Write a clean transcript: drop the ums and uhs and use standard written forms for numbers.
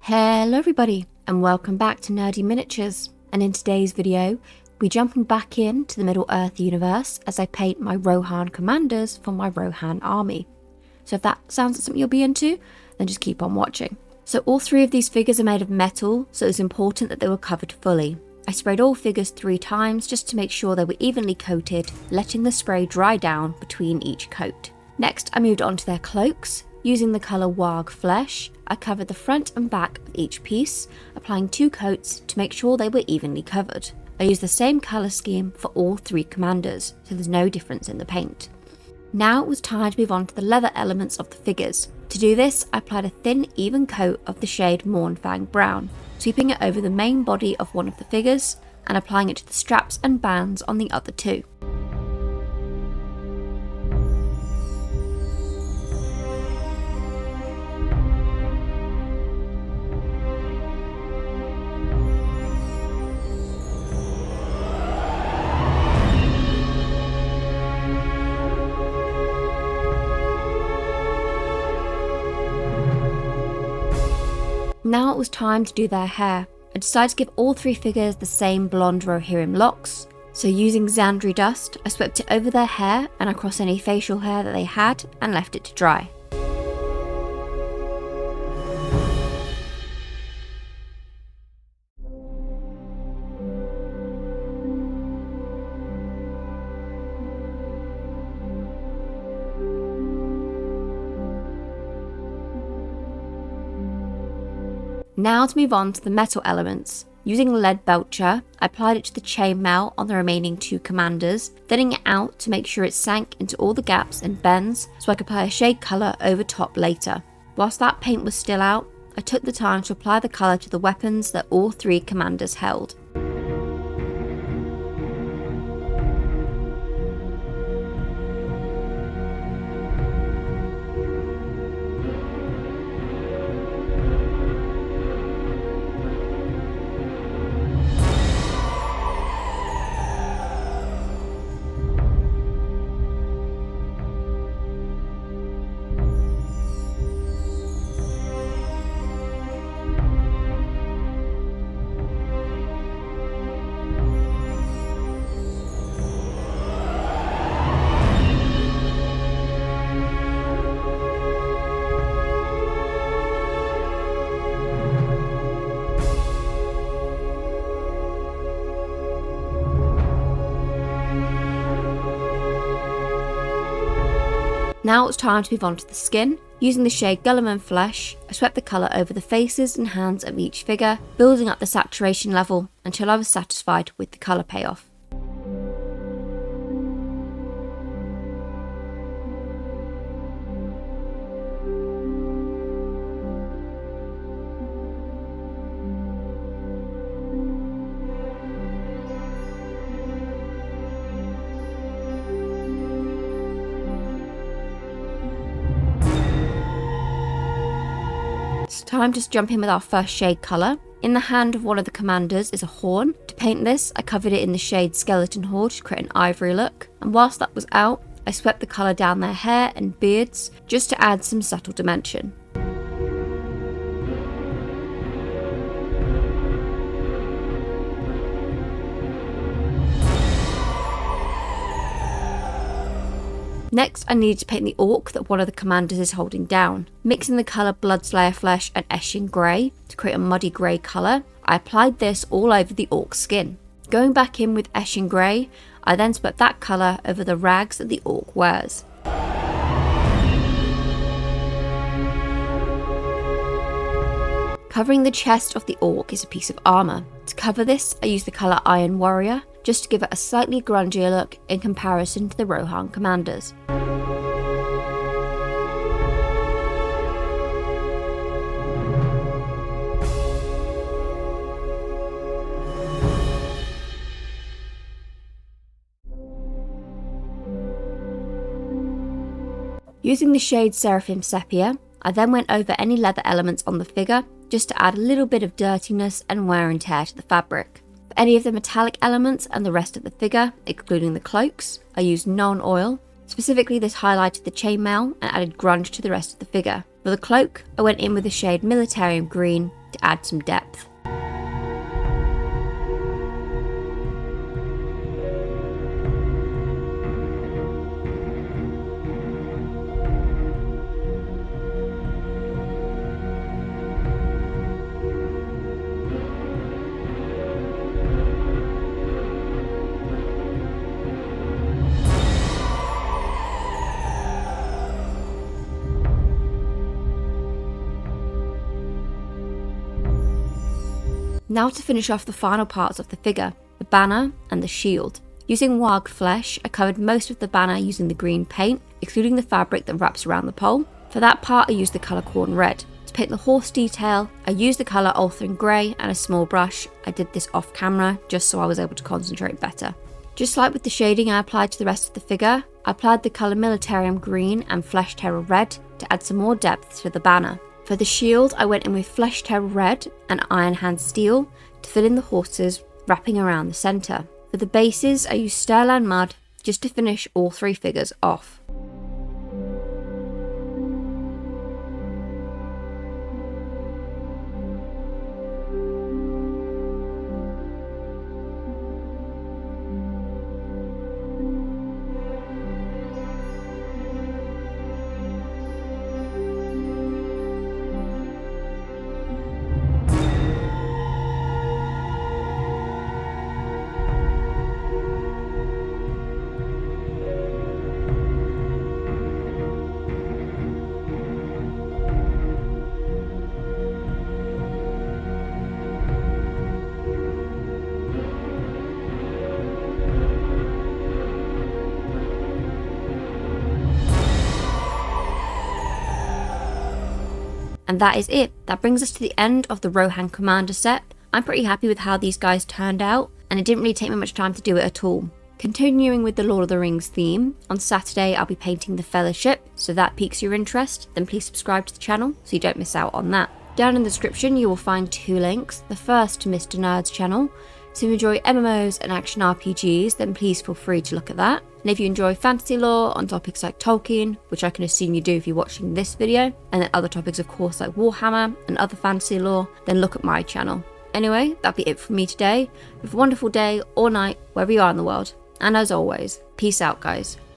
Hello everybody, and welcome back to Nerdy Miniatures, and in today's video, we're jumping back into the Middle-earth universe as I paint my Rohan Commanders for my Rohan army. So if that sounds like something you'll be into, then just keep on watching. So all three of these figures are made of metal, so it's important that they were covered fully. I sprayed all figures 3 times just to make sure they were evenly coated, letting the spray dry down between each coat. Next, I moved on to their cloaks. Using the colour Warg Flesh, I covered the front and back of each piece, applying 2 coats to make sure they were evenly covered. I used the same colour scheme for all 3 commanders, so there's no difference in the paint. Now it was time to move on to the leather elements of the figures. To do this, I applied a thin, even coat of the shade Mournfang Brown, sweeping it over the main body of one of the figures and applying it to the straps and bands on the other 2. Now it was time to do their hair. I decided to give all 3 figures the same blonde Rohirrim locks. So using Xandri dust, I swept it over their hair and across any facial hair that they had and left it to dry. Now to move on to the metal elements. Using lead belcher, I applied it to the chainmail on the remaining 2 commanders, thinning it out to make sure it sank into all the gaps and bends so I could apply a shade colour over top later. Whilst that paint was still out, I took the time to apply the colour to the weapons that all 3 commanders held. Now it's time to move on to the skin. Using the shade Glamour Flesh, I swept the colour over the faces and hands of each figure, building up the saturation level until I was satisfied with the colour payoff. It's time to jump in with our first shade colour. In the hand of one of the commanders is a horn. To paint this, I covered it in the shade Skeleton Horde to create an ivory look, and whilst that was out, I swept the colour down their hair and beards just to add some subtle dimension. Next, I needed to paint the orc that one of the commanders is holding down. Mixing the colour Bloodslayer Flesh and Eshin Grey to create a muddy grey colour, I applied this all over the orc's skin. Going back in with Eshin Grey, I then swept that colour over the rags that the orc wears. Covering the chest of the orc is a piece of armour. To cover this, I used the colour Iron Warrior, just to give it a slightly grungier look in comparison to the Rohan Commanders. Using the shade Seraphim Sepia, I then went over any leather elements on the figure, just to add a little bit of dirtiness and wear and tear to the fabric. For any of the metallic elements and the rest of the figure, excluding the cloaks, I used non-oil. Specifically, this highlighted the chainmail and added grunge to the rest of the figure. For the cloak, I went in with the shade Militarium Green, to add some depth. Now to finish off the final parts of the figure, the banner and the shield. Using warg flesh, I covered most of the banner using the green paint, excluding the fabric that wraps around the pole. For that part I used the colour corn red. To paint the horse detail, I used the colour Ulthrin grey and a small brush. I did this off camera just so I was able to concentrate better. Just like with the shading I applied to the rest of the figure, I applied the colour Militarium green and Flesh Terror red to add some more depth to the banner. For the shield, I went in with Flesh Terror red and Iron Hand steel to fill in the horses wrapping around the centre. For the bases, I used Stirland mud just to finish all 3 figures off. And that is it. That brings us to the end of the Rohan Commander set. I'm pretty happy with how these guys turned out, and it didn't really take me much time to do it at all. Continuing with the Lord of the Rings theme, on Saturday I'll be painting the Fellowship, so if that piques your interest, then please subscribe to the channel so you don't miss out on that. Down in the description you will find 2 links, the first to Mr. Nerd's channel. So if you enjoy MMOs and action RPGs, then please feel free to look at that. And if you enjoy fantasy lore on topics like Tolkien, which I can assume you do if you're watching this video, and then other topics of course like Warhammer and other fantasy lore, then look at my channel. Anyway, that'll be it from me today. Have a wonderful day or night, wherever you are in the world. And as always, peace out guys.